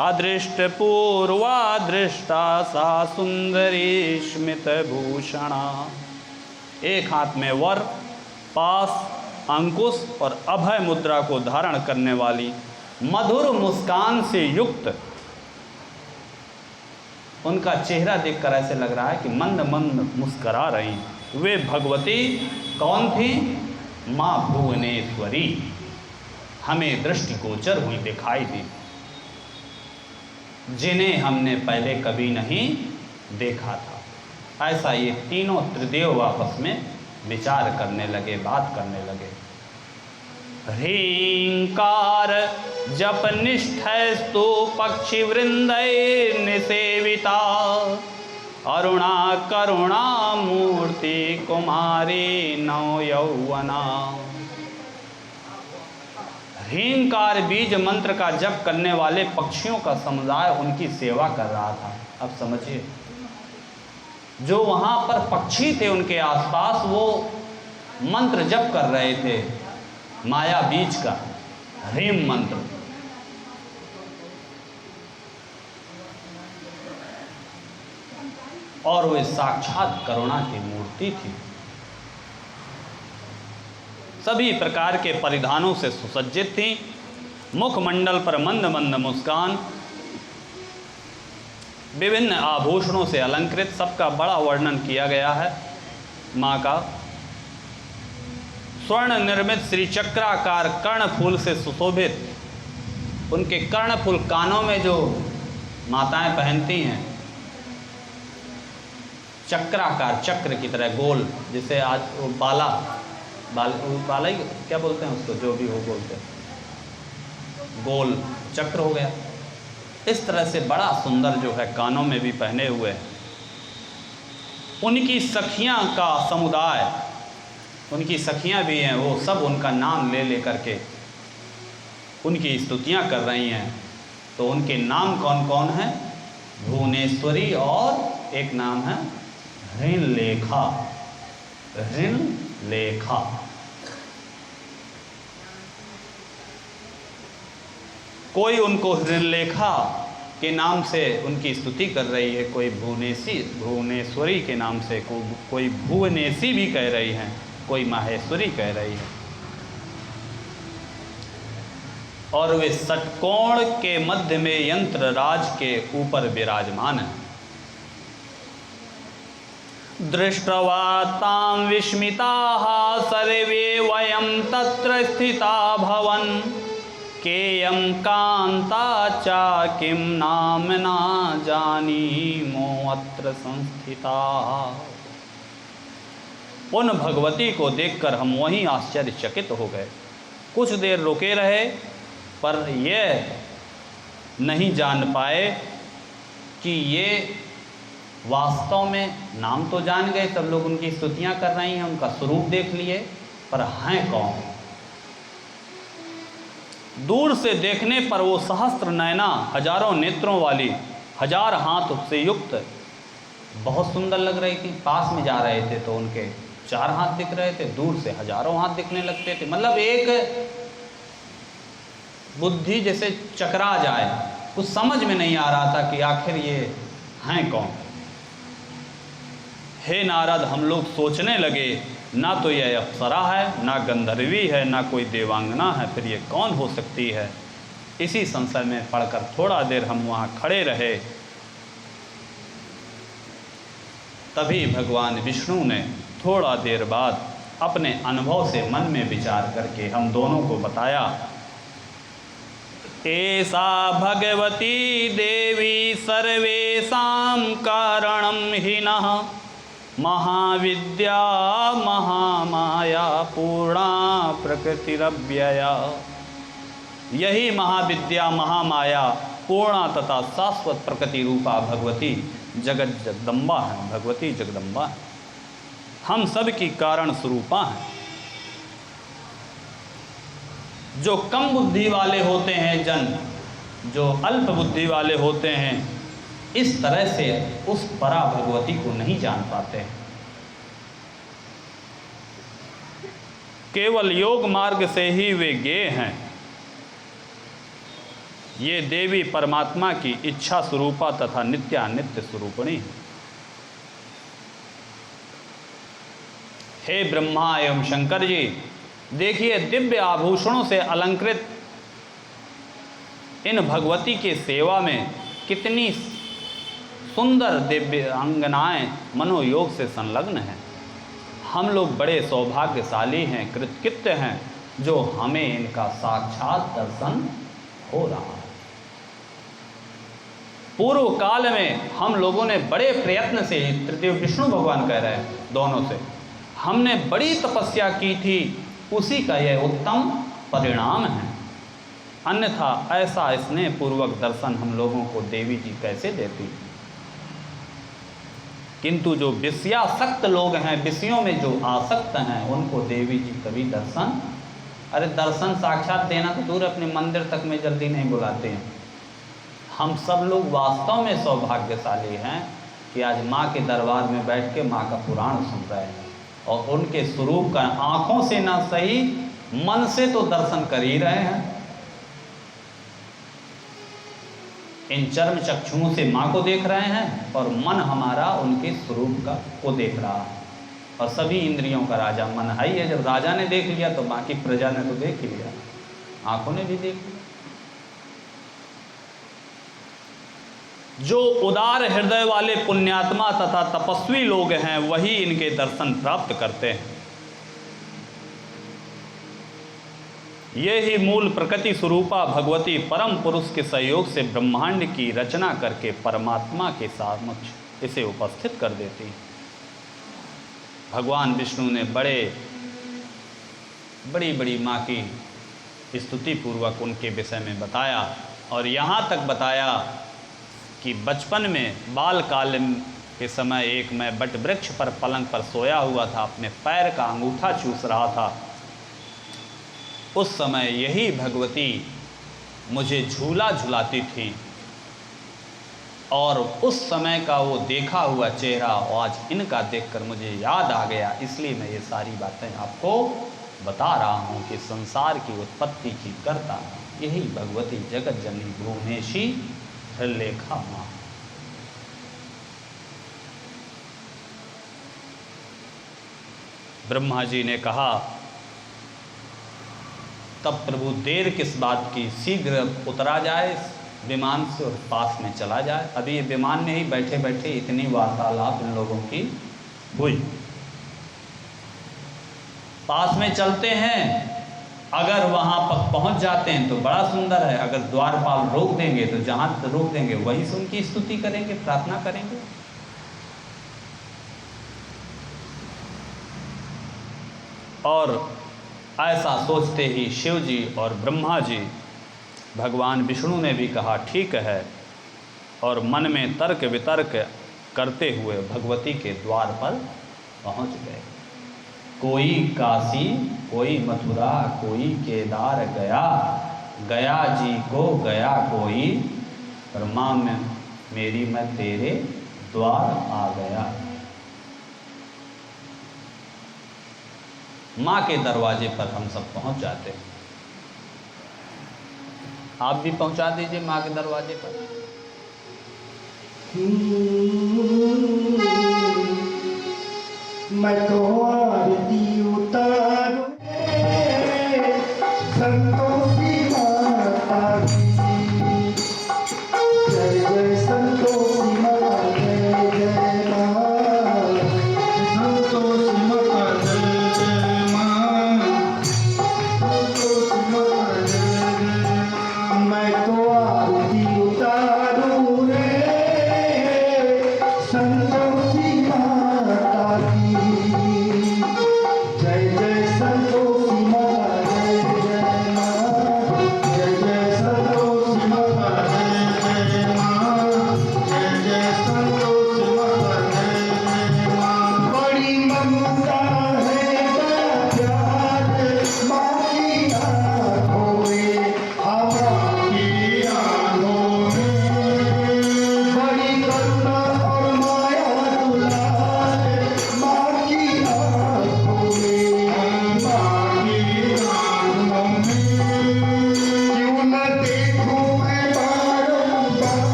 अदृष्ट पूर्वा दृष्टा सा सुंदरी स्मित भूषणा। एक हाथ में वर, पास, अंकुश और अभय मुद्रा को धारण करने वाली, मधुर मुस्कान से युक्त, उनका चेहरा देखकर ऐसे लग रहा है कि मंद मंद मुस्करा रही। वे भगवती कौन थी? माँ भुवनेश्वरी हमें दृष्टिगोचर हुई, दिखाई दी, जिन्हें हमने पहले कभी नहीं देखा था। ऐसा ये तीनों त्रिदेव आपस में विचार करने लगे, बात करने लगे। ह्रींकार जप निष्ठस्तु पक्षी वृंदै निसेविता, अरुणा करुणा मूर्ति कुमारी नव यौवना। ह्रींकार बीज मंत्र का जप करने वाले पक्षियों का समुदाय उनकी सेवा कर रहा था। अब समझिए, जो वहां पर पक्षी थे उनके आसपास, वो मंत्र जप कर रहे थे माया बीज का, ह्रीम मंत्र। और वे साक्षात करुणा की मूर्ति थी। सभी प्रकार के परिधानों से सुसज्जित थी, मुखमंडल पर मंद मंद मुस्कान, विभिन्न आभूषणों से अलंकृत, सबका बड़ा वर्णन किया गया है। माँ का स्वर्ण निर्मित श्री चक्राकार कर्णफूल से सुशोभित, उनके कर्णफूल कानों में जो माताएं पहनती हैं, चक्राकार, चक्र की तरह गोल, जिसे आज वो बाला ही क्या बोलते हैं उसको, जो भी हो बोलते हैं, गोल चक्र हो गया। इस तरह से बड़ा सुंदर जो है कानों में भी पहने हुए हैं। उनकी सखियां का समुदाय, उनकी सखियां भी हैं, वो सब उनका नाम ले ले करके उनकी स्तुतियां कर रही हैं। तो उनके नाम कौन कौन हैं? भुवनेश्वरी, और एक नाम है हृणलेखा। हृणलेखा। कोई उनको हृणलेखा के नाम से उनकी स्तुति कर रही है, कोई भुवनेश्वरी के नाम से, कोई भुवनेशी भी कह रही हैं, कोई माहेश्वरी कह रही है। और वे षटकोण के मध्य में यंत्र राज के ऊपर विराजमान है। दृष्ट्वा तां विस्मिताः सर्वे वयं तत्र स्थिता भवन्, केयं कांता चा किं नाम्ना जानीमो अत्र संस्थिता। उन भगवती को देखकर हम वहीं आश्चर्यचकित हो गए। कुछ देर रुके रहे, पर यह नहीं जान पाए कि ये वास्तव में, नाम तो जान गए, सब लोग उनकी स्तुतियां कर रही हैं, उनका स्वरूप देख लिए, पर हैं कौन। दूर से देखने पर वो सहस्त्र नयना, हजारों नेत्रों वाली, हजार हाथ से युक्त बहुत सुंदर लग रही थी। पास में जा रहे थे तो उनके 4 हाथ दिख रहे थे, दूर से हजारों हाथ दिखने लगते थे। मतलब एक बुद्धि जैसे चकरा जाए, कुछ समझ में नहीं आ रहा था कि आखिर ये हैं कौन। हे नारद, हम लोग सोचने लगे, ना तो यह अप्सरा है, ना गंधर्वी है, ना कोई देवांगना है, फिर ये कौन हो सकती है। इसी संशय में पढ़कर थोड़ा देर हम वहाँ खड़े रहे। तभी भगवान विष्णु ने थोड़ा देर बाद अपने अनुभव से मन में विचार करके हम दोनों को बताया, एसा भगवती देवी सर्वेषां कारणं हिनः, महाविद्या महामाया पूर्णा प्रकृतिरव्यया। यही महाविद्या महामाया पूर्णा तथा शाश्वत प्रकृति रूपा भगवती जगत जगदम्बा है। भगवती जगदम्बा है, हम सब की कारण स्वरूपा हैं। जो कम बुद्धि वाले होते हैं जन, जो अल्प बुद्धि वाले होते हैं, इस तरह से उस परा भगवती को नहीं जान पाते हैं। केवल योग मार्ग से ही वे ज्ञेय हैं। ये देवी परमात्मा की इच्छा स्वरूपा तथा नित्यानित्य स्वरूपिणी। हे ब्रह्मा एवं शंकर जी, देखिए दिव्य आभूषणों से अलंकृत इन भगवती के सेवा में कितनी सुंदर दिव्य अंगनाएं मनोयोग से संलग्न हैं। हम लोग बड़े सौभाग्यशाली हैं, कृतकृत्य हैं, जो हमें इनका साक्षात दर्शन हो रहा है। पूर्व काल में हम लोगों ने बड़े प्रयत्न से, तृतीय विष्णु भगवान कह रहे हैं दोनों से, हमने बड़ी तपस्या की थी, उसी का यह उत्तम परिणाम है। अन्यथा ऐसा स्नेह पूर्वक दर्शन हम लोगों को देवी जी कैसे देती। किंतु जो विषयासक्त लोग हैं, विषयों में जो आसक्त हैं, उनको देवी जी कभी दर्शन, अरे दर्शन साक्षात देना तो दूर, अपने मंदिर तक में जल्दी नहीं बुलाते हैं। हम सब लोग वास्तव में सौभाग्यशाली हैं कि आज माँ के दरबार में बैठ के माँ का पुराण सुन रहे हैं और उनके स्वरूप का आँखों से ना सही मन से तो दर्शन कर ही रहे हैं। इन चर्म चक्षुओं से माँ को देख रहे हैं और मन हमारा उनके स्वरूप को देख रहा है। और सभी इंद्रियों का राजा मन है ही है। जब राजा ने देख लिया तो बाकी प्रजा ने तो देख ही लिया, आंखों ने भी देख लिया। जो उदार हृदय वाले पुण्यात्मा तथा तपस्वी लोग हैं, वही इनके दर्शन प्राप्त करते हैं। ये ही मूल प्रकृति स्वरूपा भगवती परम पुरुष के सहयोग से ब्रह्मांड की रचना करके परमात्मा के समक्ष इसे उपस्थित कर देती है। भगवान विष्णु ने बड़ी बड़ी माँ की स्तुति पूर्वक उनके विषय में बताया और यहाँ तक बताया कि बचपन में बाल काल के समय एक मैं बट वृक्ष पर पलंग पर सोया हुआ था, अपने पैर का अंगूठा चूस रहा था। उस समय यही भगवती मुझे झूला झुलाती थी और उस समय का वो देखा हुआ चेहरा आज इनका देखकर मुझे याद आ गया। इसलिए मैं ये सारी बातें आपको बता रहा हूँ कि संसार की उत्पत्ति की कर्ता यही भगवती जगत जननी भुवनेशी हृलेखा माँ। ब्रह्मा जी ने कहा तब प्रभु देर किस बात की, शीघ्र उतरा जाए विमान से और पास में चला जाए। अभी ये विमान में ही बैठे बैठे इतनी वार्तालाप इन लोगों की हुई। पास में चलते हैं, अगर वहां पर पहुंच जाते हैं तो बड़ा सुंदर है, अगर द्वारपाल रोक देंगे तो जहां रोक देंगे वहीं से उनकी स्तुति करेंगे, प्रार्थना करेंगे। और ऐसा सोचते ही शिव जी और ब्रह्मा जी, भगवान विष्णु ने भी कहा ठीक है, और मन में तर्क वितर्क करते हुए भगवती के द्वार पर पहुंच गए। कोई काशी, कोई मथुरा, कोई केदार गया, गया जी को गया कोई, पर माँ मेरी मैं तेरे द्वार आ गया। माँ के दरवाजे पर हम सब पहुंच जाते हैं। आप भी पहुंचा दीजिए माँ के दरवाजे पर। मैं तो आरती उतारूं संतोषी माता की, जय जय संतोषी माता, जय जय माँ, संतोषी माता जय जय माँ, संतोषी माता जय जय। मैं तो आरती उतारूं रे संतोषी माता की, जय जय संतोषी माता जय जय माँ, जय जय संतोषी माता जय जय माँ, जय जय संतोषी माता जय जय माँ। बड़ी ममता है बड़ा प्यार माँ की आँखों में, हमारी आँखों में बड़ी करुणा और माया दुलार माँ की आँखों में, माँ की आँखों में। क्यों न देखूं मैं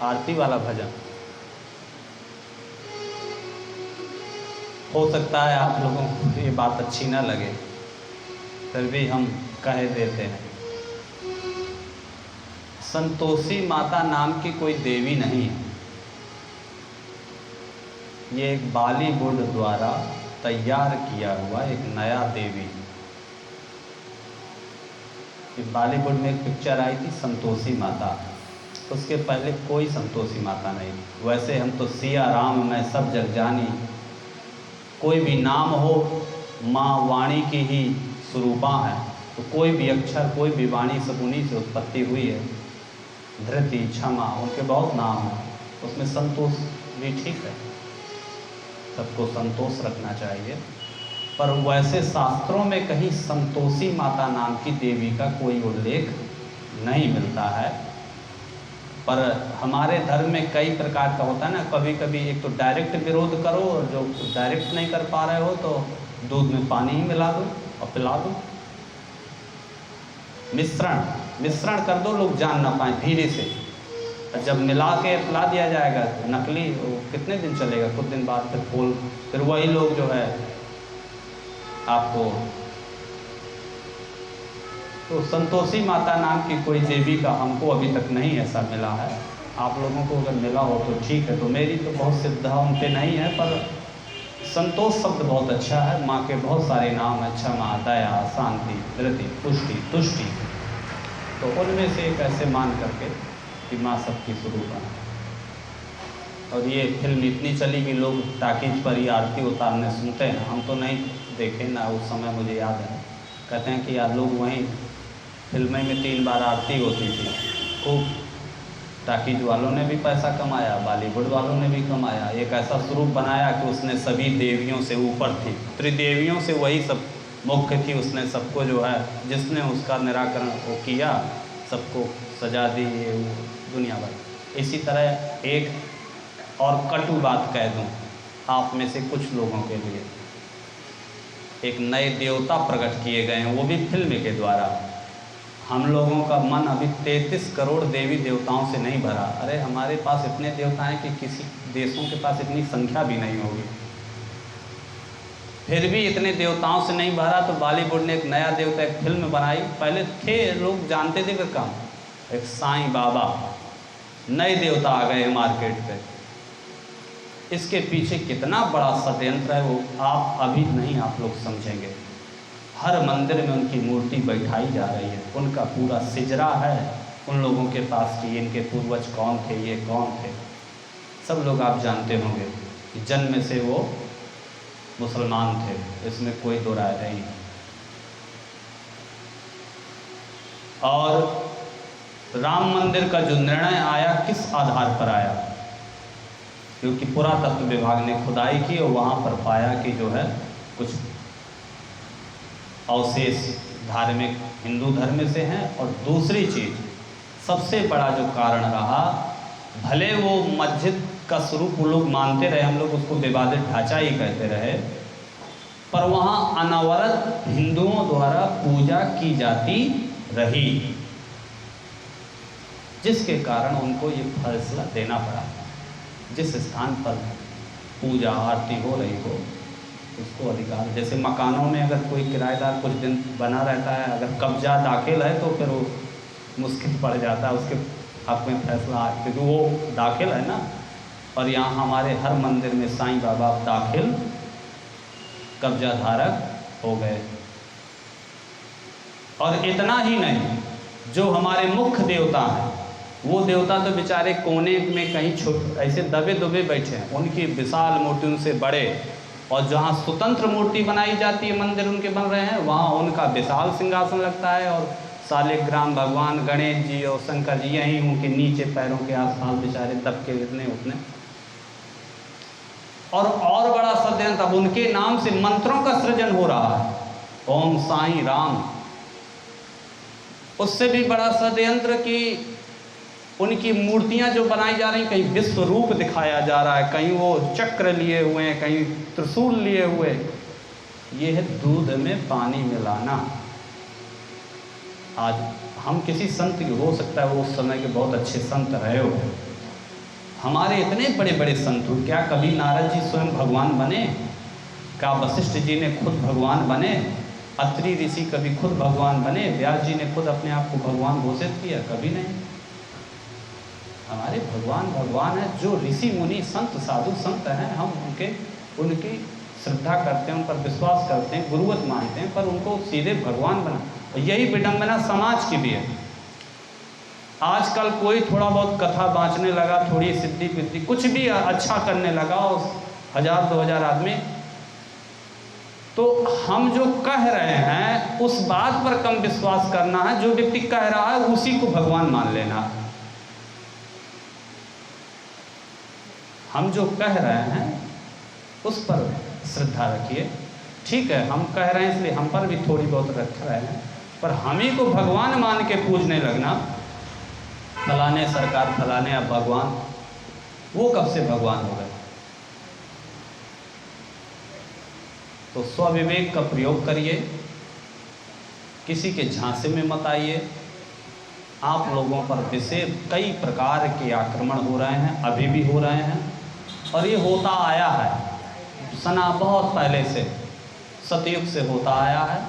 आरती वाला भजन। हो सकता है आप लोगों को ये बात अच्छी ना लगे, फिर भी हम कह देते हैं। संतोषी माता नाम की कोई देवी नहीं है। ये एक बॉलीवुड द्वारा तैयार किया हुआ एक नया देवी। बॉलीवुड में एक पिक्चर आई थी संतोषी माता, उसके पहले कोई संतोषी माता नहीं थी। वैसे हम तो सिया राम मैं सब जग जानी, कोई भी नाम हो माँ वाणी की ही स्वरूपा है, तो कोई भी अक्षर कोई भी वाणी सब उन्हीं से उत्पत्ति हुई है। धृति क्षमा उनके बहुत नाम हैं, उसमें संतोष भी ठीक है, सबको संतोष रखना चाहिए। पर वैसे शास्त्रों में कहीं संतोषी माता नाम की देवी का कोई उल्लेख नहीं मिलता है। पर हमारे धर्म में कई प्रकार का होता है ना, कभी कभी एक तो डायरेक्ट विरोध करो, और जो डायरेक्ट नहीं कर पा रहे हो तो दूध में पानी ही मिला दो और पिला दो। मिश्रण कर दो, लोग जान ना पाए धीरे से। जब मिला के पिला दिया जाएगा तो नकली वो कितने दिन चलेगा, कुछ दिन बाद फिर वही लोग जो है आपको। तो संतोषी माता नाम की कोई देवी का हमको अभी तक नहीं ऐसा मिला है। आप लोगों को अगर मिला हो तो ठीक है। तो मेरी तो बहुत श्रद्धा उन पे नहीं है, पर संतोष शब्द बहुत अच्छा है। माँ के बहुत सारे नाम हैं, क्षमा, दया, शांति, धृति, पुष्टि, तुष्टि। तो उनमें से एक ऐसे मान करके कि माँ सबकी स्वरूप है। और ये फिल्म इतनी चली कि लोग टाकीज पर ही आरती उतारने सुनते हैं। हम तो नहीं देखे ना, उस समय मुझे याद है। कहते हैं कि यार लोग वहीं फिल्में में 3 बार आरती होती थी। खूब टाकीज वालों ने भी पैसा कमाया, बॉलीवुड वालों ने भी कमाया। एक ऐसा स्वरूप बनाया कि उसने सभी देवियों से ऊपर थी, त्रिदेवियों से वही सब मुख्य थी। उसने सबको जो है, जिसने उसका निराकरण वो किया, सबको सजा दी ये दुनिया भर। इसी तरह एक और कटु बात कह दूँ आप में से कुछ लोगों के लिए, एक नए देवता प्रकट किए गए हैं, वो भी फिल्म के द्वारा। हम लोगों का मन अभी 33 करोड़ देवी देवताओं से नहीं भरा। अरे हमारे पास इतने देवता हैं कि किसी देशों के पास इतनी संख्या भी नहीं होगी। फिर भी इतने देवताओं से नहीं भरा तो बॉलीवुड ने एक नया देवता एक फिल्म बनाई। पहले थे लोग जानते थे फिर कम, एक साईं बाबा, नए देवता आ गए मार्केट पे। इसके पीछे कितना बड़ा षड्यंत्र है वो आप अभी नहीं आप लोग समझेंगे। हर मंदिर में उनकी मूर्ति बैठाई जा रही है, उनका पूरा सिजरा है उन लोगों के पास कि इनके पूर्वज कौन थे, ये कौन थे। सब लोग आप जानते होंगे कि जन्म से वो मुसलमान थे, इसमें कोई दो राय नहीं है। और राम मंदिर का जो निर्णय आया किस आधार पर आया, क्योंकि पुरातत्व विभाग ने खुदाई की और वहाँ पर पाया कि जो है कुछ अवशेष धार्मिक हिंदू धर्म से हैं। और दूसरी चीज़ सबसे बड़ा जो कारण रहा, भले वो मस्जिद का स्वरूप वो लोग मानते रहे, हम लोग उसको विवादित ढांचा ही कहते रहे, पर वहाँ अनवरत हिंदुओं द्वारा पूजा की जाती रही, जिसके कारण उनको ये फैसला देना पड़ा जिस स्थान पर पूजा आरती हो रही हो उसको अधिकार। जैसे मकानों में अगर कोई किराएदार कुछ दिन बना रहता है, अगर कब्जा दाखिल है तो फिर वो मुश्किल पड़ जाता है उसके हक में फैसला, क्योंकि वो दाखिल है ना। और यहाँ हमारे हर मंदिर में साईं बाबा दाखिल कब्जा धारक हो गए। और इतना ही नहीं, जो हमारे मुख्य देवता हैं वो देवता तो बेचारे कोने में कहीं ऐसे दबे दुबे बैठे हैं, उनकी विशाल मूर्ति उनसे बड़े। और जहाँ स्वतंत्र मूर्ति बनाई जाती है, मंदिर उनके बन रहे हैं, वहाँ उनका विशाल सिंहासन लगता है और शालिग्राम भगवान गणेश जी और शंकर जी यहीं उनके नीचे पैरों के आसपास बेचारे दब के इतने उतने। और बड़ा षड्यंत्र, अब उनके नाम से मंत्रों का सृजन हो रहा है, ओम साईं राम। उससे भी बड़ा षड्यंत्र कि उनकी मूर्तियां जो बनाई जा रही, कहीं विश्व रूप दिखाया जा रहा है, कहीं वो चक्र लिए हुए हैं, कहीं त्रिशूल लिए हुए। ये है दूध में पानी मिलाना। आज हम किसी संत की, हो सकता है वो उस समय के बहुत अच्छे संत रहे हो, हमारे इतने बड़े बड़े संत हुए, क्या कभी नारद जी स्वयं भगवान बने? क्या वशिष्ठ जी ने खुद भगवान बने? अत्रि ऋषि कभी खुद भगवान बने? व्यास जी ने खुद अपने आप को भगवान घोषित किया? कभी नहीं। हमारे भगवान भगवान है। जो ऋषि मुनि संत साधु संत हैं, हम उनकी श्रद्धा करते हैं, उन पर विश्वास करते हैं, गुरुवत मानते हैं, पर उनको सीधे भगवान बना। और यही विडंबना समाज की भी है। आजकल कोई थोड़ा बहुत कथा बाँचने लगा, थोड़ी सिद्धि विद्धि कुछ भी अच्छा करने लगा, और 1000-2000 आदमी, तो हम जो कह रहे हैं उस बात पर कम विश्वास करना है। जो व्यक्ति कह रहा है उसी को भगवान मान लेना। हम जो कह रहे हैं उस पर श्रद्धा रखिए। ठीक है, हम कह रहे हैं इसलिए हम पर भी थोड़ी बहुत रख रहे हैं, पर हम ही को भगवान मान के पूजने लगना, फलाने सरकार, फलाने अब भगवान, वो कब से भगवान हो गए? तो स्वविवेक का प्रयोग करिए, किसी के झांसे में मत आइए। आप लोगों पर विशेष कई प्रकार के आक्रमण हो रहे हैं, अभी भी हो रहे हैं, और ये होता आया है सना बहुत पहले से, सतयुग से होता आया है,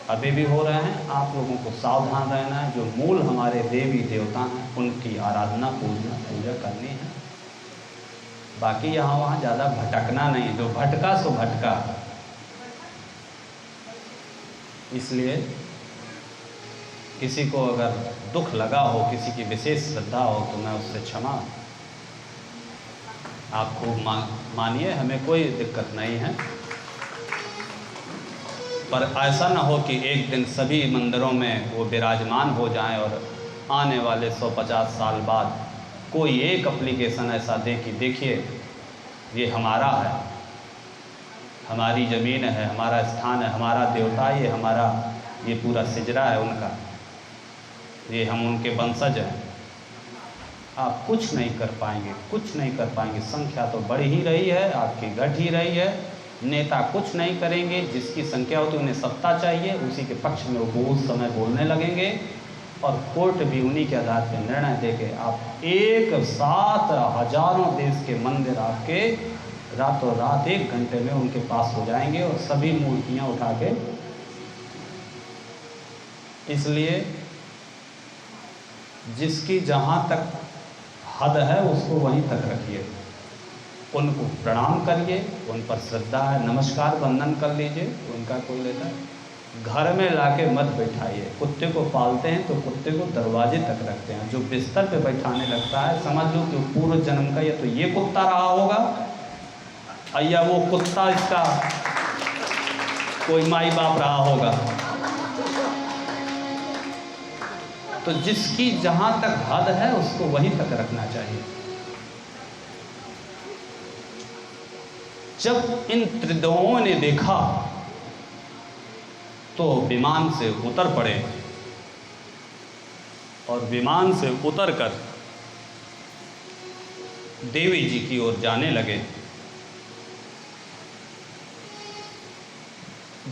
अभी भी हो रहे हैं। आप लोगों को सावधान रहना है। जो मूल हमारे देवी देवता हैं उनकी आराधना पूजा करनी है। बाकी यहाँ वहाँ ज़्यादा भटकना नहीं, जो भटका सो भटका। इसलिए किसी को अगर दुख लगा हो, किसी की विशेष श्रद्धा हो, तो मैं उससे क्षमा, आप खूब मानिए, हमें कोई दिक्कत नहीं है। पर ऐसा ना हो कि एक दिन सभी मंदिरों में वो विराजमान हो जाएं और आने वाले 150 साल बाद कोई एक एप्लीकेशन ऐसा दे कि देखिए ये हमारा है, हमारी ज़मीन है, हमारा स्थान है, हमारा देवता है, ये पूरा सिजरा है उनका, ये हम उनके वंशज हैं। आप कुछ नहीं कर पाएंगे, कुछ नहीं कर पाएंगे। संख्या तो बढ़ ही रही है, आपकी घट ही रही है। नेता कुछ नहीं करेंगे, जिसकी संख्या होती है उन्हें सत्ता चाहिए, उसी के पक्ष में वो बहुत समय बोलने लगेंगे, और कोर्ट भी उन्हीं के आधार पर निर्णय देके आप एक साथ हजारों देश के मंदिर आपके रातों रात 1 घंटे में उनके पास हो जाएंगे, और सभी मूर्तियाँ उठा के। इसलिए जिसकी जहाँ तक हद है उसको वहीं तक रखिए, उनको प्रणाम करिए, उन पर श्रद्धा है, नमस्कार वंदन कर लीजिए, उनका कोई लेता है। घर में लाके मत बैठाइए। कुत्ते को पालते हैं तो कुत्ते को दरवाजे तक रखते हैं, जो बिस्तर पे बैठाने लगता है समझ लो कि पूर्व जन्म का या तो ये कुत्ता रहा होगा या वो कुत्ता इसका कोई माई बाप रहा होगा। तो जिसकी जहाँ तक हद है उसको वहीं तक रखना चाहिए। जब इन त्रिदेवों ने देखा तो विमान से उतर पड़े, और विमान से उतरकर देवी जी की ओर जाने लगे।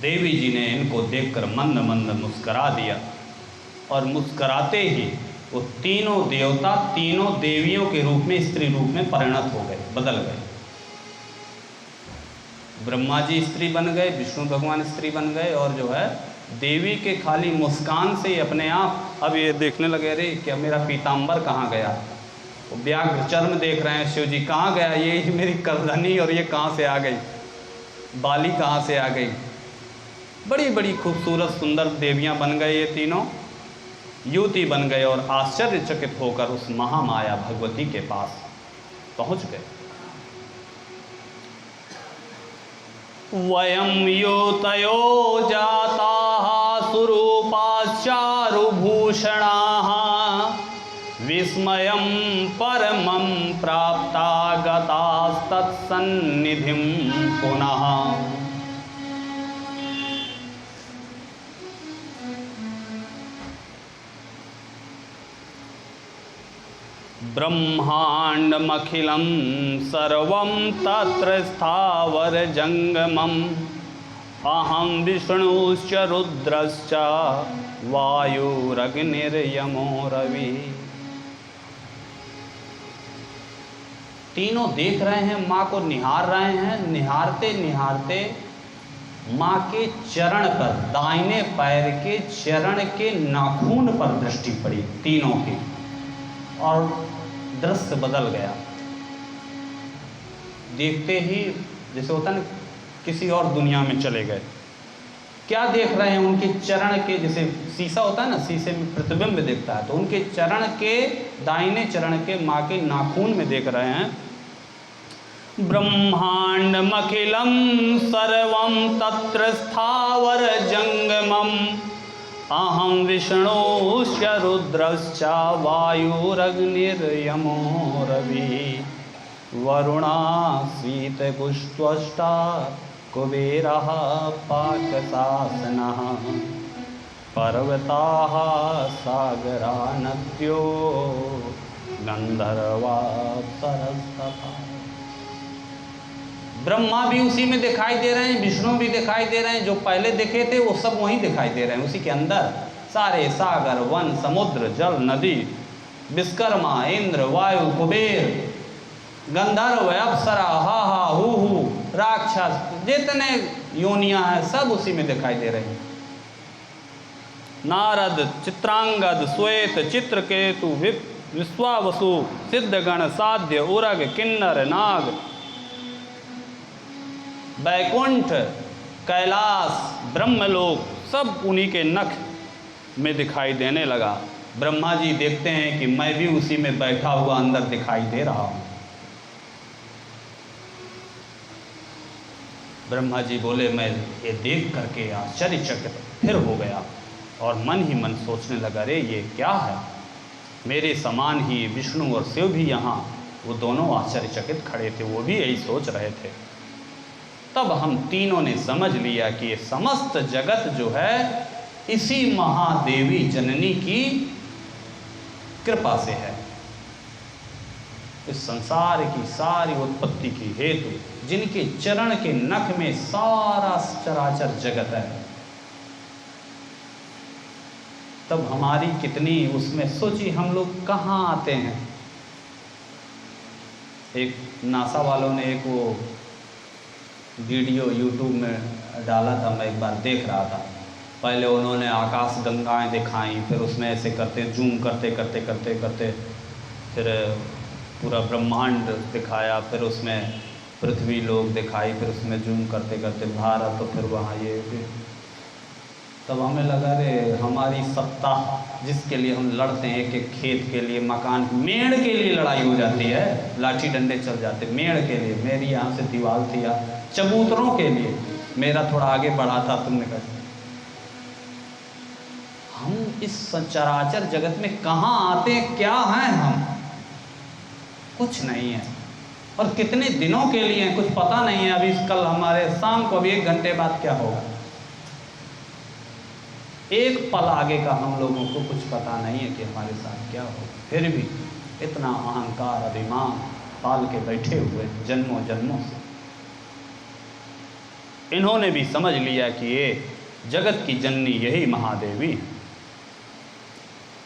देवी जी ने इनको देखकर मंद मंद मुस्करा दिया, और मुस्कराते ही वो तीनों देवता तीनों देवियों के रूप में, स्त्री रूप में परिणत हो गए, बदल गए। ब्रह्मा जी स्त्री बन गए, विष्णु भगवान स्त्री बन गए, और जो है देवी के खाली मुस्कान से ही अपने आप अब ये देखने लगे, अरे क्या मेरा पीताम्बर कहाँ गया। वो व्याघ्र चर्म देख रहे हैं, शिव जी कहाँ गया, ये मेरी करधनी और ये कहाँ से आ गई, बाली कहाँ से आ गई। बड़ी बड़ी खूबसूरत सुंदर देवियाँ बन गए, ये तीनों युवती बन गए, और आश्चर्यचकित होकर उस महामाया भगवती के पास पहुँच गए। वयं युतयो जाताः सुरूपाश्चारुभूषणाः विस्मयं परमं प्राप्ता गतास्तत्सन्निधिं पुनः। ब्रह्मांडमखिलं सर्वं तत्र स्थावरजंगमम् अहं विष्णुश्च रुद्रश्च वायुरग्निर्यमो रवि। तीनों देख रहे हैं, माँ को निहार रहे हैं। निहारते निहारते माँ के चरण पर, दाहिने पैर के चरण के नाखून पर दृष्टि पड़ी तीनों की, और दृश्य बदल गया। देखते ही जैसे होता ना किसी और दुनिया में चले गए। क्या देख रहे हैं? उनके चरण के, जैसे शीशा होता है ना, शीशे में प्रतिबिंब दिखता है, तो उनके चरण के, दाहिने चरण के माँ के नाखून में देख रहे हैं। ब्रह्मांडमखिलं सर्वं तत्र स्थावर जंगमम अहं विष्णुश्च रुद्रश्च वायुरग्निर्यमो रविः वरुणा शीतपुष्टष्टा कुबेरः पाकशासनः पर्वताः सागरा नद्यो गंधर्वाप्सरसः। ब्रह्मा भी उसी में दिखाई दे रहे हैं, विष्णु भी दिखाई दे रहे हैं, जो पहले दिखे थे वो सब वहीं दिखाई दे रहे हैं, उसी के अंदर। सारे सागर, वन, समुद्र, जल, नदी, विश्वकर्मा, इंद्र, वायु, कुबेर, गंधर्व, अप्सरा, हा हा हु हु, राक्षस, जितने योनियां हैं सब उसी में दिखाई दे रहे हैं। नारद, चित्रांगद, श्वेत, चित्रकेतु, विश्वावसु, सिद्धगण, साध्य, उरग, किन्नर, नाग, बैकुंठ, कैलाश, ब्रह्मलोक, सब उन्हीं के नख में दिखाई देने लगा। ब्रह्मा जी देखते हैं कि मैं भी उसी में बैठा हुआ अंदर दिखाई दे रहा हूँ। ब्रह्मा जी बोले, मैं ये देख करके आश्चर्यचकित फिर हो गया और मन ही मन सोचने लगा, अरे ये क्या है? मेरे समान ही विष्णु और शिव भी यहाँ, वो दोनों आश्चर्यचकित खड़े थे, वो भी यही सोच रहे थे। तब हम तीनों ने समझ लिया कि ये समस्त जगत जो है इसी महादेवी जननी की कृपा से है। इस संसार की सारी उत्पत्ति की हेतु, जिनके चरण के नख में सारा चराचर जगत है, तब हमारी कितनी उसमें सोची, हम लोग कहाँ आते हैं। एक नासा वालों ने एक वो वीडियो यूट्यूब में डाला था, मैं एक बार देख रहा था। पहले उन्होंने आकाश गंगाएं दिखाई, फिर उसमें ऐसे करते जूम करते करते करते करते फिर पूरा ब्रह्मांड दिखाया, फिर उसमें पृथ्वी लोक दिखाई, फिर उसमें जूम करते करते भारत, तो फिर वहाँ ये भी। तब हमें लगा, रे हमारी सत्ता जिसके लिए हम लड़ते हैं, एक खेत के लिए, मकान, मेड़ के लिए लड़ाई हो जाती है, लाठी डंडे चल जाते, मेड़ के लिए। मेरी यहाँ से दीवार थी, या चबूतरों के लिए, मेरा थोड़ा आगे बढ़ा था, तुमने कहा। हम इस चराचर जगत में कहाँ आते हैं, क्या हैं हम? कुछ नहीं है, और कितने दिनों के लिए हैं कुछ पता नहीं है। अभी कल हमारे शाम को, अभी 1 घंटे बाद क्या होगा, एक पल आगे का हम लोगों को कुछ पता नहीं है कि हमारे साथ क्या होगा। फिर भी इतना अहंकार, अभिमान पाल के बैठे हुए जन्मों जन्मों से। इन्होंने भी समझ लिया कि ये जगत की जननी यही महादेवी।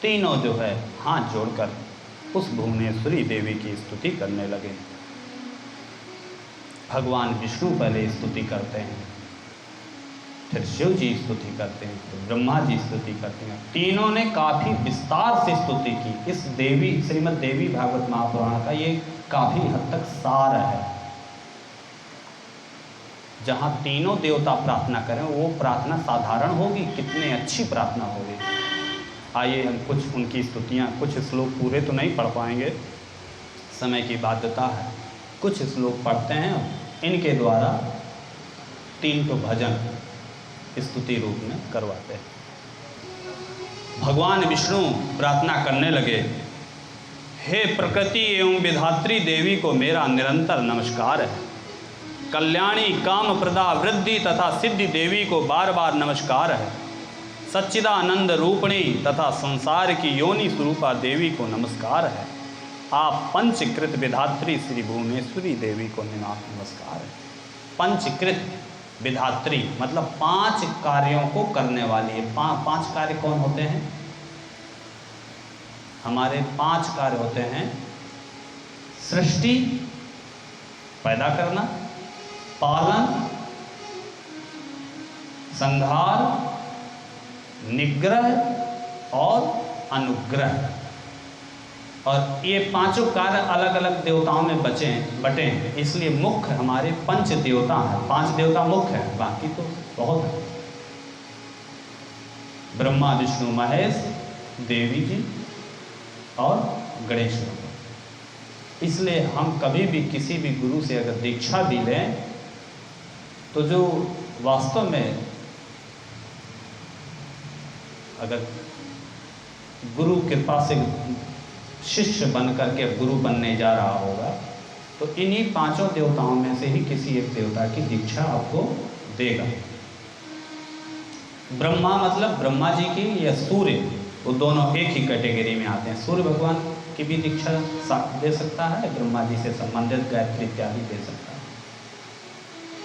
तीनों जो है हाथ जोड़कर उस भुवनेश्वरी देवी की स्तुति करने लगे। भगवान विष्णु पहले स्तुति करते हैं, फिर शिव जी स्तुति करते हैं, फिर ब्रह्मा जी स्तुति करते हैं। तीनों ने काफ़ी विस्तार से स्तुति की। इस देवी, श्रीमद् देवी भागवत महापुराण का ये काफ़ी हद तक सार है। जहाँ तीनों देवता प्रार्थना करें, वो प्रार्थना साधारण होगी, कितनी अच्छी प्रार्थना होगी। आइए हम कुछ उनकी स्तुतियाँ, कुछ श्लोक पूरे तो नहीं पढ़ पाएंगे, समय की बाध्यता है, कुछ श्लोक पढ़ते हैं। इनके द्वारा 3 तो भजन स्तुति रूप में करवाते हैं। भगवान विष्णु प्रार्थना करने लगे, हे प्रकृति एवं विधात्री देवी को मेरा निरंतर नमस्कार है। कल्याणी, काम प्रदा, वृद्धि तथा सिद्धि देवी को बार बार नमस्कार है। सच्चिदानंद रूपिणी तथा संसार की योनि स्वरूपा देवी को नमस्कार है। आप पंचकृत विधात्री श्री भुवनेश्वरी देवी को नमस्कार है। पंचकृत विधात्री मतलब 5 कार्यों को करने वाली है। 5 कार्य कौन होते हैं? हमारे 5 कार्य होते हैं: सृष्टि, पैदा करना, पालन, संहार, निग्रह और अनुग्रह। और ये पांचों कार्य अलग अलग देवताओं में बटे हैं, इसलिए मुख्य हमारे पंच देवता हैं। 5 देवता मुख्य हैं, बाकी तो बहुत है। ब्रह्मा, विष्णु, महेश, देवी जी और गणेश जी। इसलिए हम कभी भी किसी भी गुरु से अगर दीक्षा भी लें तो जो वास्तव में अगर गुरु कृपा से शिष्य बन करके गुरु बनने जा रहा होगा तो इन्हीं 5 देवताओं में से ही किसी एक देवता की दीक्षा आपको देगा। ब्रह्मा मतलब ब्रह्मा जी की या सूर्य, वो दोनों एक ही कैटेगरी में आते हैं। सूर्य भगवान की भी दीक्षा दे सकता है, ब्रह्मा जी से संबंधित गायत्री इत्यादि दे सकता है।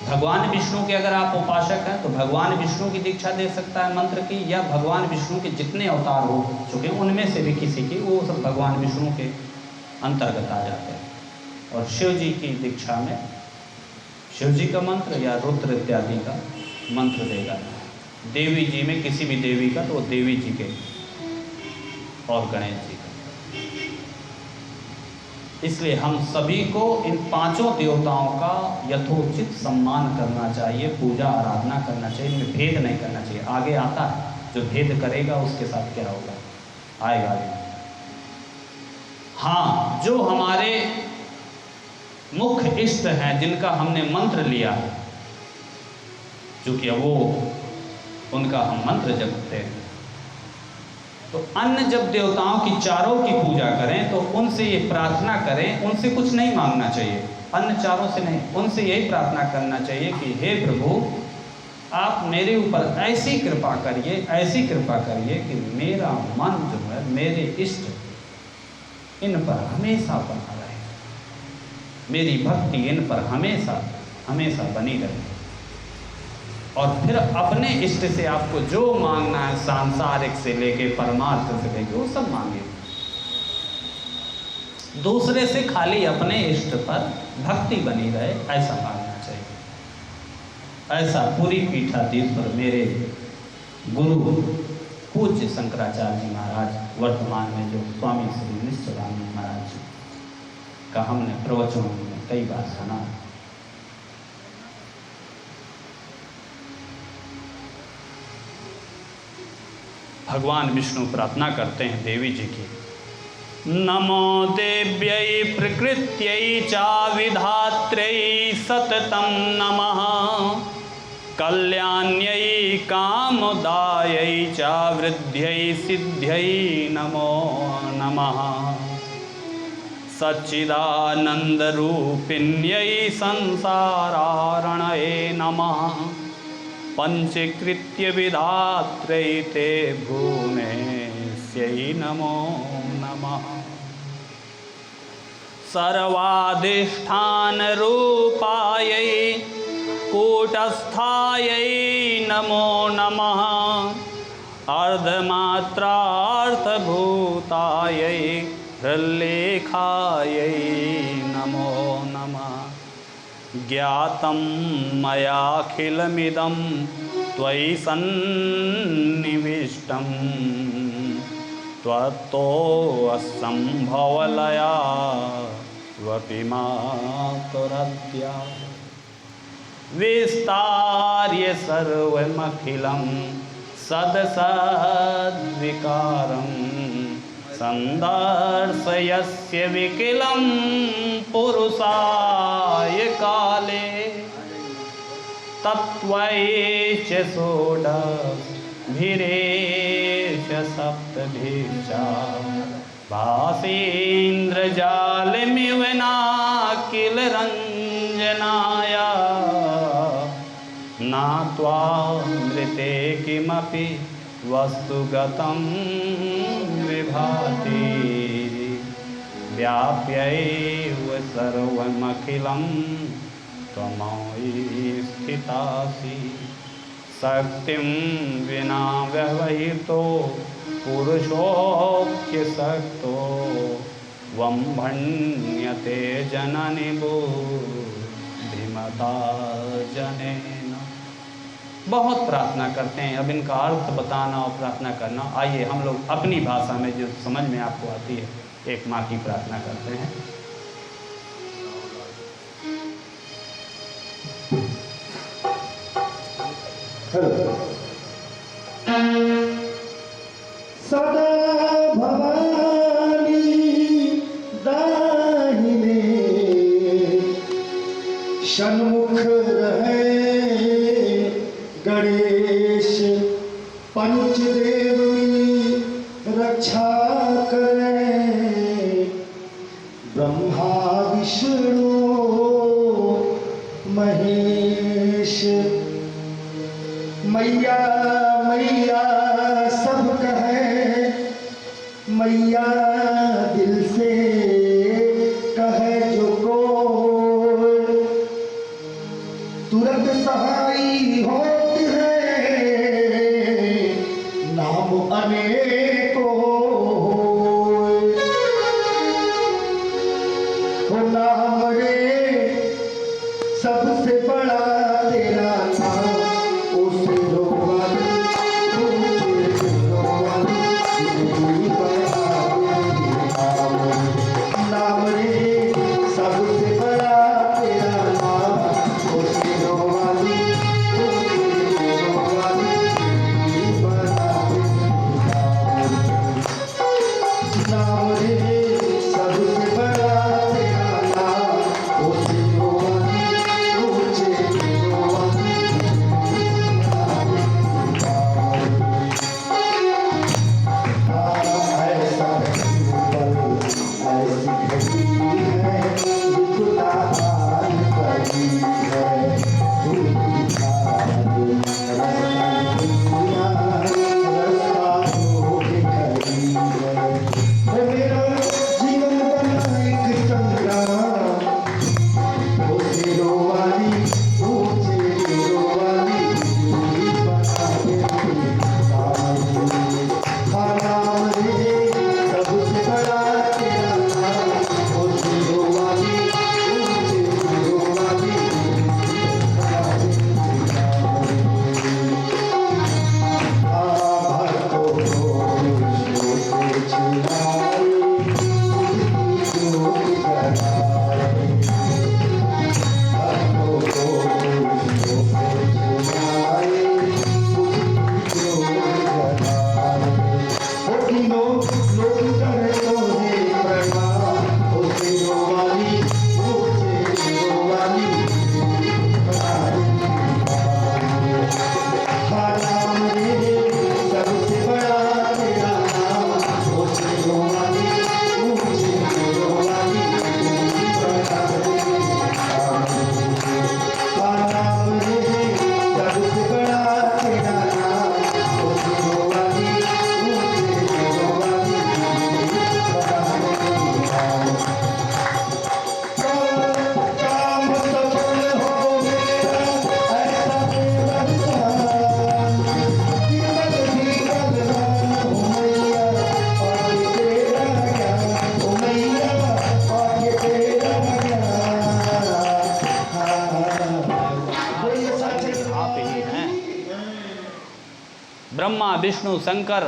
भगवान विष्णु के अगर आप उपासक हैं तो भगवान विष्णु की दीक्षा दे सकता है मंत्र की, या भगवान विष्णु के जितने अवतार हो चुके हैं उनमें से भी किसी की, वो सब भगवान विष्णु के अंतर्गत आ जाते हैं। और शिव जी की दीक्षा में शिव जी का मंत्र या रुद्र इत्यादि का मंत्र देगा। देवी जी में किसी भी देवी का तो वो देवी जी के और गणेश जी का। इसलिए हम सभी को इन 5 देवताओं का यथोचित सम्मान करना चाहिए, पूजा आराधना करना चाहिए, इनमें भेद नहीं करना चाहिए। आगे आता है जो भेद करेगा उसके साथ क्या होगा, आएगा आगे। हाँ, जो हमारे मुख्य इष्ट हैं जिनका हमने मंत्र लिया है, चूँकि वो उनका हम मंत्र जपते हैं, तो अन्य जब देवताओं की चारों की पूजा करें तो उनसे ये प्रार्थना करें, उनसे कुछ नहीं मांगना चाहिए, अन्य चारों से नहीं, उनसे यही प्रार्थना करना चाहिए कि हे प्रभु, आप मेरे ऊपर ऐसी कृपा करिए, ऐसी कृपा करिए कि मेरा मन जो है, मेरे इष्ट इन पर हमेशा बना रहे, मेरी भक्ति इन पर हमेशा हमेशा बनी रहे। और फिर अपने इष्ट से आपको जो मांगना है, सांसारिक से लेके परमार्थ से लेके, वो सब मांगे। दूसरे से खाली अपने इष्ट पर भक्ति बनी रहे, ऐसा मांगना चाहिए। ऐसा पूरी पीठाधीश पर मेरे गुरु पूज्य शंकराचार्य जी महाराज, वर्तमान में जो स्वामी श्री निश्चलानंद महाराज जी का हमने प्रवचनों में कई बार सुना। भगवान विष्णु प्रार्थना करते हैं देवी जी की, नमो देव्यै प्रकृत्यै च विधात्र्यै सततं नमः, कल्याण्यै कामदायै च वृद्ध्यै सिद्ध्यै नमो नमः, सच्चिदानन्दरूपिण्यै संसारारणये नमः, पंचकृत्य विधात्रै ते भुवनेस्यै नमो नमः, सर्वाधिष्ठानरूपायै कूटस्थायै नमो नमः, अर्धमात्रार्थभूतायै हृल्लेखायै नमो नमः, ज्ञातं मयाखिलमिदं त्वयि सन्निविष्टं, त्वत्तोऽसम्भवलया वपि मातुरद्या, विस्तार्य सर्वमखिलं सदसद्विकारं, संदर्शयस्य विकिलं पुरुषाय काले, तत्त्वैश्च षोडशभिरेश सप्तभिश्च, भासीन्द्रजालमिव नाकिलरञ्जनाय, नात्वा मृते किमपि वस्तुगतं विभाति, व्याप्यैव सर्वमखिलं त्वमयि स्थितासि, शक्तिं विना व्यवहितो पुरुषोऽप्यशक्तो, वं भण्यते जननि श्रीमता जनेन। बहुत प्रार्थना करते हैं, अब इनका अर्थ बताना और प्रार्थना करना। आइए हम लोग अपनी भाषा में जो समझ में आपको आती है एक माँ की प्रार्थना करते हैं। सदा भवानी दाहिने सन्मुख रहे गणेश पंचदेव रक्षा करें। ब्रह्मा विष्णु महेश मैया मैया सब कहे, मैया दिल से कहे जो कोई तुरंत सहाय होती है, नाम अनेकों हो। नाम रे सबसे बड़ा तेरा नाम, ब्रह्मा विष्णु शंकर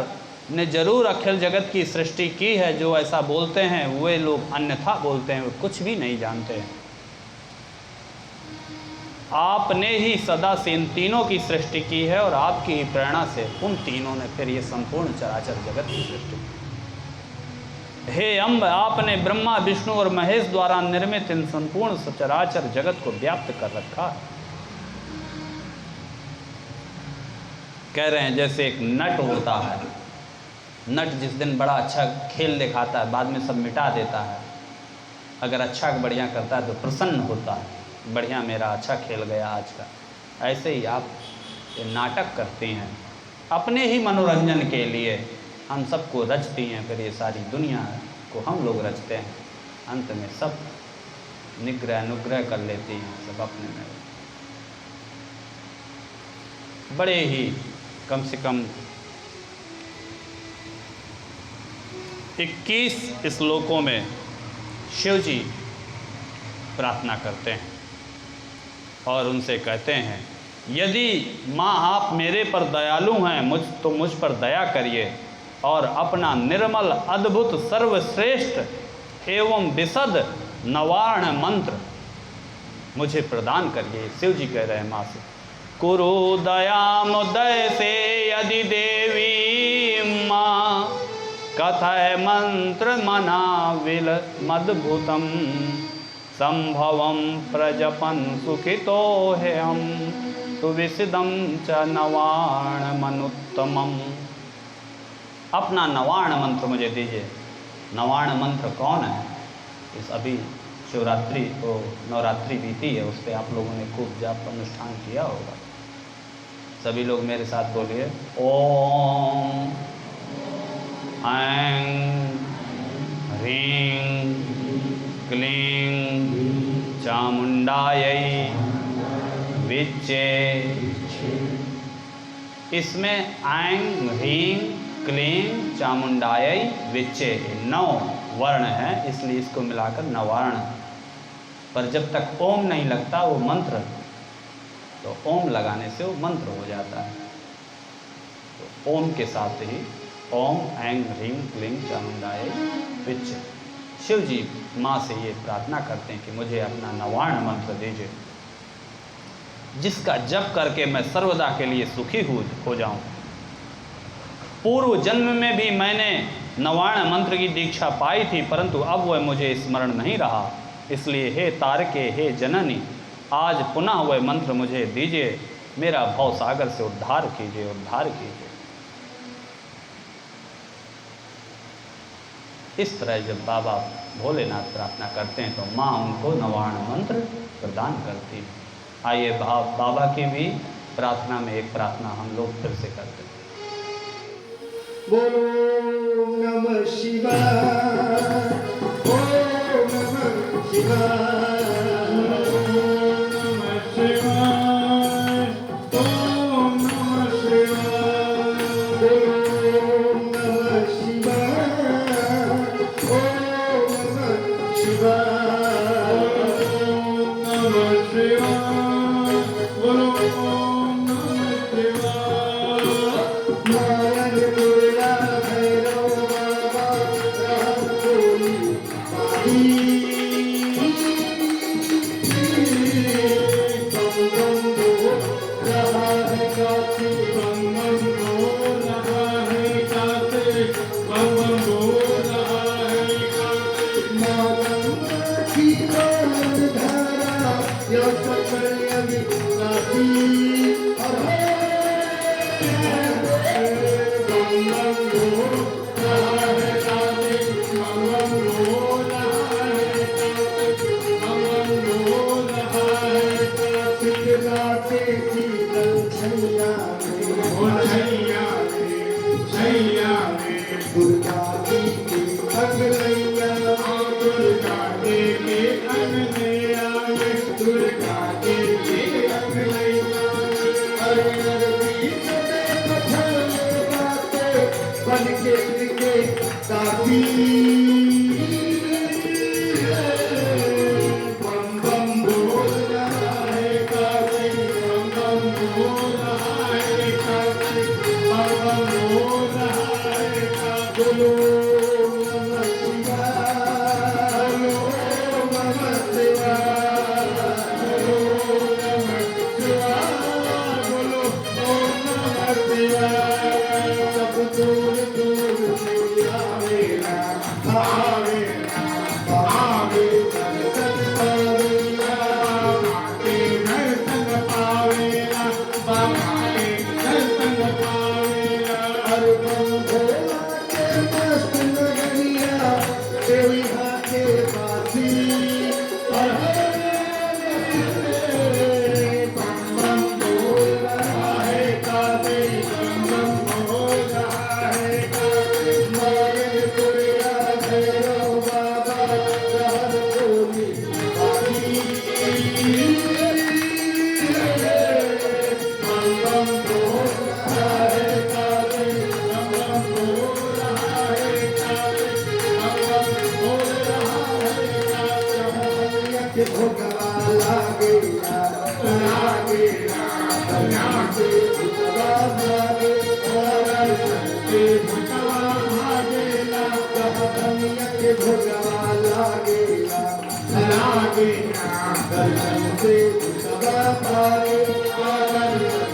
ने जरूर अखिल जगत की सृष्टि की है। जो ऐसा बोलते हैं वे लोग अन्यथा बोलते हैं, वे कुछ भी नहीं जानते हैं। आपने ही सदा से इन तीनों की सृष्टि की है और आपकी ही प्रेरणा से उन तीनों ने फिर ये संपूर्ण चराचर जगत की सृष्टि की। हे अम्ब, आपने ब्रह्मा विष्णु और महेश द्वारा निर्मित इन संपूर्ण सचराचर जगत को व्याप्त कर रखा है। कह रहे हैं जैसे एक नट होता है, नट जिस दिन बड़ा अच्छा खेल दिखाता है बाद में सब मिटा देता है, अगर अच्छा बढ़िया करता है तो प्रसन्न होता है, बढ़िया मेरा अच्छा खेल गया आज का। ऐसे ही आप ये नाटक करते हैं अपने ही मनोरंजन के लिए, हम सबको रचती हैं, फिर ये सारी दुनिया को हम लोग रचते हैं, अंत में सब निग्रह अनुग्रह कर लेती हैं सब अपने में। बड़े ही कम से कम 21 श्लोकों में शिव जी प्रार्थना करते हैं। और उनसे कहते हैं, यदि माँ आप मेरे पर दयालु हैं तो मुझ पर दया करिए और अपना निर्मल अद्भुत सर्वश्रेष्ठ एवं विशद नवार्ण मंत्र मुझे प्रदान करिए। शिव जी कह रहे हैं माँ से, कुरु दयामुदय से यदि देवी माँ कथय मंत्र मना विल मद्भुतम संभवम प्रजपन सुखितो है हम सुविसिदम च नवाण मनुत्तमम। अपना नवाण मंत्र मुझे दीजिए। नवाण मंत्र कौन है? इस अभी शिवरात्रि को नवरात्रि बीती है, उस पर आप लोगों ने खूब जाप अनुष्ठान किया होगा। सभी लोग मेरे साथ बोलिए, ओम ऐं ह्रीं क्लीं चामुंडायै विच्चे। इसमें ऐं ह्रीं क्लीं चामुंडायै विच्चे 9 वर्ण है, इसलिए इसको मिलाकर नवार्ण। पर जब तक ओम नहीं लगता वो मंत्र, तो ओम लगाने से वो मंत्र हो जाता है। तो ओम के साथ ही ओम ऐं ह्रीं क्लीं चामुंडायै विच्चे। शिव जी माँ से ये प्रार्थना करते हैं कि मुझे अपना नवार्ण मंत्र दीजिए, जिसका जप करके मैं सर्वदा के लिए सुखी हो जाऊं। पूर्व जन्म में भी मैंने नवार्ण मंत्र की दीक्षा पाई थी, परंतु अब वह मुझे स्मरण नहीं रहा। इसलिए हे तारके, हे जननी, आज पुनः वह मंत्र मुझे दीजिए। मेरा भव सागर से उद्धार कीजिए, उद्धार कीजिए। इस तरह जब बाबा भोलेनाथ प्रार्थना करते हैं तो माँ उनको नवार्ण मंत्र प्रदान करती है। आइए बाबा की भी प्रार्थना में एक प्रार्थना हम लोग फिर से करते हैं। बोलो नमः शिवाय, ओम नमः शिवाय, नमः शिवाय, ओम नमः शिवाय, ओम नमः शिवाय, ओम नमः शिवाय, ओम नमः शिवाय, बोलो ओम नमः शिवाय। नारायण दुर्गा भैरव बाबा राम भोली माई, बम बम बोल रहा है काशी, बम बम बोल रहा है काशी, बम बम बोल रहा है काशी। माँ गंगा की पावन धारा यह सकल अविनाशी, दुर्गा जी की अगलैया, दुर्गा जी की अगलैया, दुर्गा जी की अगलैया। अरे अरबी पठाने बातें बन के दादी, बम बम बोल रहा है काशी, बम बम बोल रहा है काशी, बम बम बोल रहा है काशी। बोलो नमः शिवाय, बोलो नमः शिवाय, बोलो नमः शिवाय, बोलो ओम नमः शिवाय। सब दूर दूर से आवेला, आवेला, आवेला, दर्शन पावेला, आके दर्शन पावेला, बाबा के दर्शन पावेला। हर बम भोला के मस्त नगरिया, देवी के बासी, हर बम बम बोल रहा है काशी, बम बम बोल रहा है काशी। मारे दुर्गा भैरव बाबा राम भोली माई, बम बम बोल रहा है काशी, बम बम बोल रहा है काशी, बम बम बोल रहा है काशी। भोगवा लागेला लागेला कल्याणचे भुतवा भागे दर्शनचे भुतवा भागेला कल्याणचे भुतवा लागेला दर्शनचे भुतवा भागे